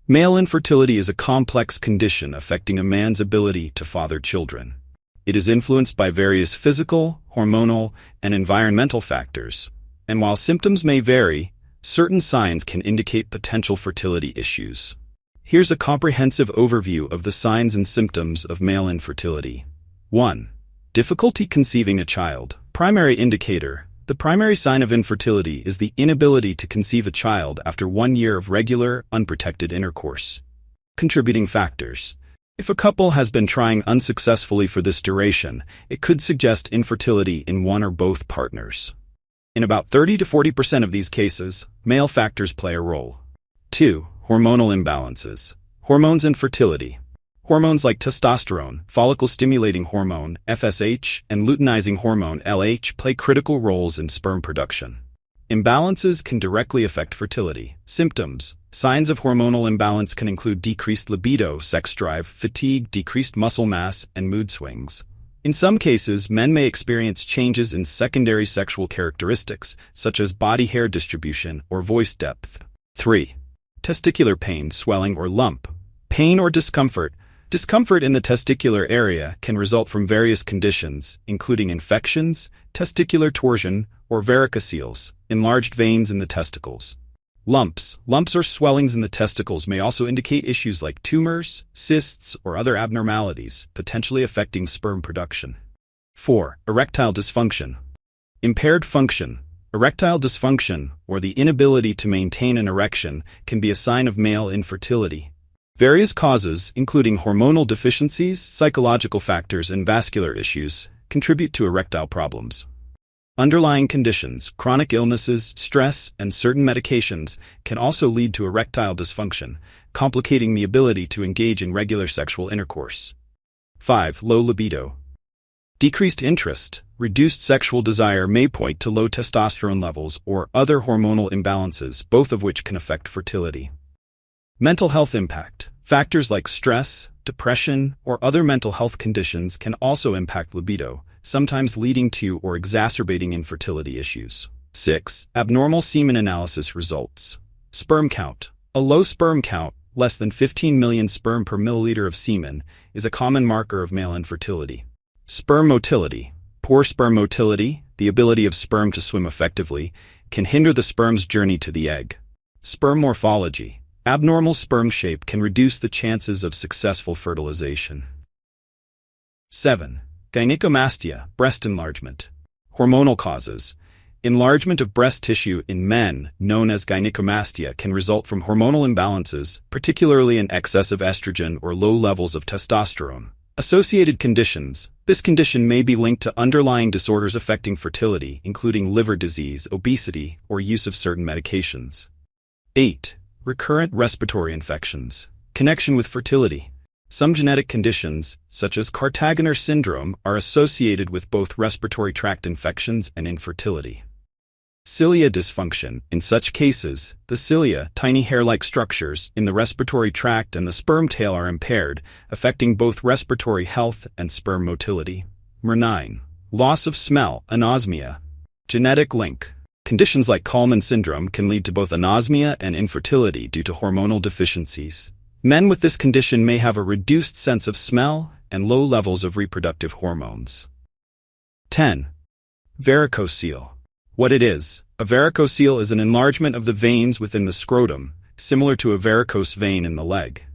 Male infertility is a complex condition affecting a man's ability to father children. It is influenced by various physical, hormonal, and environmental factors, and while symptoms may vary, certain signs can indicate potential fertility issues. Here's a comprehensive overview of the signs and symptoms of male infertility. 1. Difficulty conceiving a child. Primary indicator. The primary sign of infertility is the inability to conceive a child after 1 year of regular, unprotected intercourse. Contributing factors. If a couple has been trying unsuccessfully for this duration, it could suggest infertility in one or both partners. In about 30 to 40% of these cases, male factors play a role. 2. Hormonal imbalances. Hormones and fertility. Hormones like testosterone, follicle-stimulating hormone, FSH, and luteinizing hormone, LH, play critical roles in sperm production. Imbalances can directly affect fertility. Symptoms. Signs of hormonal imbalance can include decreased libido, sex drive, fatigue, decreased muscle mass, and mood swings. In some cases, men may experience changes in secondary sexual characteristics, such as body hair distribution or voice depth. 3. Testicular pain, swelling, or lump. Pain or discomfort. Discomfort in the testicular area can result from various conditions, including infections, testicular torsion, or varicoceles, enlarged veins in the testicles. Lumps. Lumps or swellings in the testicles may also indicate issues like tumors, cysts, or other abnormalities, potentially affecting sperm production. 4. Erectile dysfunction. Impaired function. Erectile dysfunction, or the inability to maintain an erection, can be a sign of male infertility. Various causes, including hormonal deficiencies, psychological factors, and vascular issues, contribute to erectile problems. Underlying conditions, chronic illnesses, stress, and certain medications can also lead to erectile dysfunction, complicating the ability to engage in regular sexual intercourse. 5. Low libido. Decreased interest, reduced sexual desire may point to low testosterone levels or other hormonal imbalances, both of which can affect fertility. Mental health impact. Factors like stress, depression, or other mental health conditions can also impact libido, sometimes leading to or exacerbating infertility issues. 6. Abnormal semen analysis results. Sperm count. A low sperm count, less than 15 million sperm per milliliter of semen, is a common marker of male infertility. Sperm motility. Poor sperm motility, the ability of sperm to swim effectively, can hinder the sperm's journey to the egg. Sperm morphology. Abnormal sperm shape can reduce the chances of successful fertilization. 7. Gynecomastia, breast enlargement. Hormonal causes. Enlargement of breast tissue in men, known as gynecomastia, can result from hormonal imbalances, particularly in excess of estrogen or low levels of testosterone. Associated conditions. This condition may be linked to underlying disorders affecting fertility, including liver disease, obesity, or use of certain medications. 8. Recurrent respiratory infections. Connection with fertility. Some genetic conditions, such as Cartagener syndrome, are associated with both respiratory tract infections and infertility. Cilia dysfunction. In such cases, the cilia, tiny hair-like structures in the respiratory tract, and the sperm tail are impaired, affecting both respiratory health and sperm motility. 9. Loss of smell, anosmia. Genetic link. Conditions like Kallmann syndrome can lead to both anosmia and infertility due to hormonal deficiencies. Men with this condition may have a reduced sense of smell and low levels of reproductive hormones. 10. Varicocele. What it is. A varicocele is an enlargement of the veins within the scrotum, similar to a varicose vein in the leg.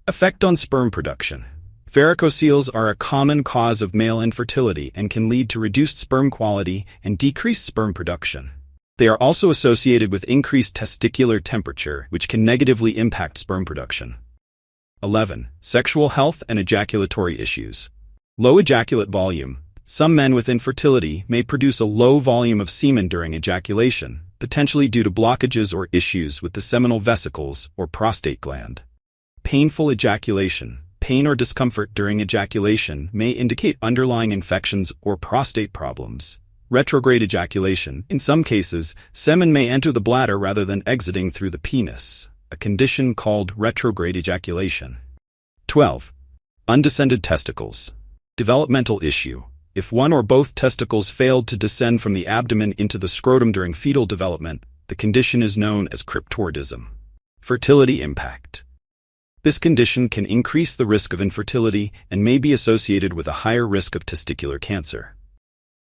Effect on sperm production. Varicoceles are a common cause of male infertility and can lead to reduced sperm quality and decreased sperm production. They are also associated with increased testicular temperature, which can negatively impact sperm production. 11. Sexual health and ejaculatory issues. Low ejaculate volume. Some men with infertility may produce a low volume of semen during ejaculation, potentially due to blockages or issues with the seminal vesicles or prostate gland. Painful ejaculation. Pain or discomfort during ejaculation may indicate underlying infections or prostate problems. Retrograde ejaculation. In some cases, semen may enter the bladder rather than exiting through the penis, a condition called retrograde ejaculation. 12. Undescended testicles. Developmental issue. If one or both testicles failed to descend from the abdomen into the scrotum during fetal development, the condition is known as cryptorchidism. Fertility impact. This condition can increase the risk of infertility and may be associated with a higher risk of testicular cancer.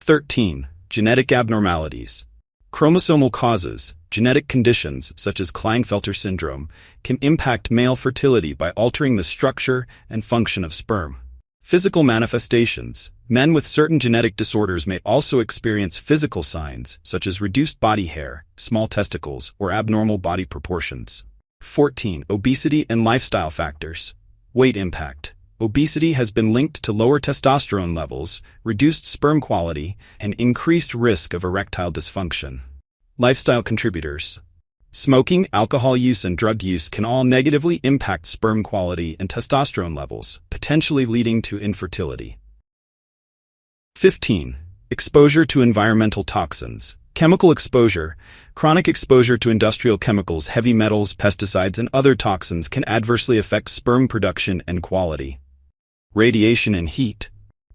13. Genetic abnormalities. Chromosomal causes, genetic conditions such as Klinefelter syndrome, can impact male fertility by altering the structure and function of sperm. Physical manifestations. Men with certain genetic disorders may also experience physical signs such as reduced body hair, small testicles, or abnormal body proportions. 14. Obesity and lifestyle factors. Weight impact. Obesity has been linked to lower testosterone levels, reduced sperm quality, and increased risk of erectile dysfunction. Lifestyle contributors. Smoking, alcohol use, and drug use can all negatively impact sperm quality and testosterone levels, potentially leading to infertility. 15. Exposure to environmental toxins. Chemical exposure. Chronic exposure to industrial chemicals, heavy metals, pesticides, and other toxins can adversely affect sperm production and quality. Radiation and heat.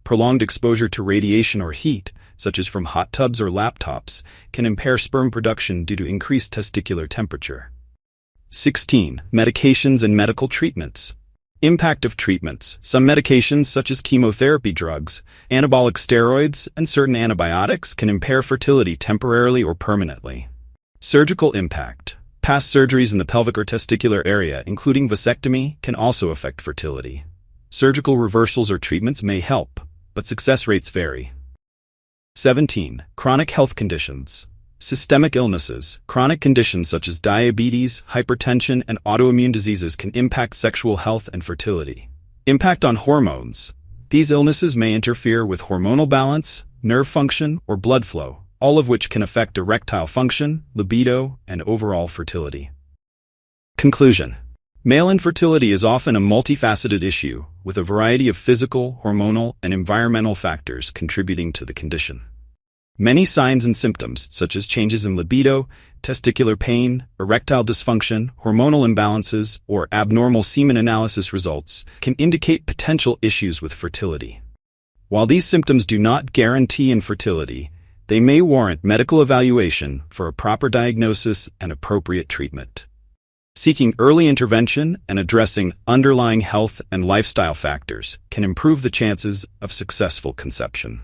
Prolonged exposure to radiation or heat, such as from hot tubs or laptops, can impair sperm production due to increased testicular temperature. 16. Medications and medical treatments. Impact of treatments. Some medications, such as chemotherapy drugs, anabolic steroids, and certain antibiotics, can impair fertility temporarily or permanently. Surgical impact. Past surgeries in the pelvic or testicular area, including vasectomy, can also affect fertility. Surgical reversals or treatments may help, but success rates vary. 17. Chronic health conditions. Systemic illnesses. Chronic conditions such as diabetes, hypertension, and autoimmune diseases can impact sexual health and fertility. Impact on hormones. These illnesses may interfere with hormonal balance, nerve function, or blood flow, all of which can affect erectile function, libido, and overall fertility. Conclusion. Male infertility is often a multifaceted issue, with a variety of physical, hormonal, and environmental factors contributing to the condition. Many signs and symptoms, such as changes in libido, testicular pain, erectile dysfunction, hormonal imbalances, or abnormal semen analysis results, can indicate potential issues with fertility. While these symptoms do not guarantee infertility, they may warrant medical evaluation for a proper diagnosis and appropriate treatment. Seeking early intervention and addressing underlying health and lifestyle factors can improve the chances of successful conception.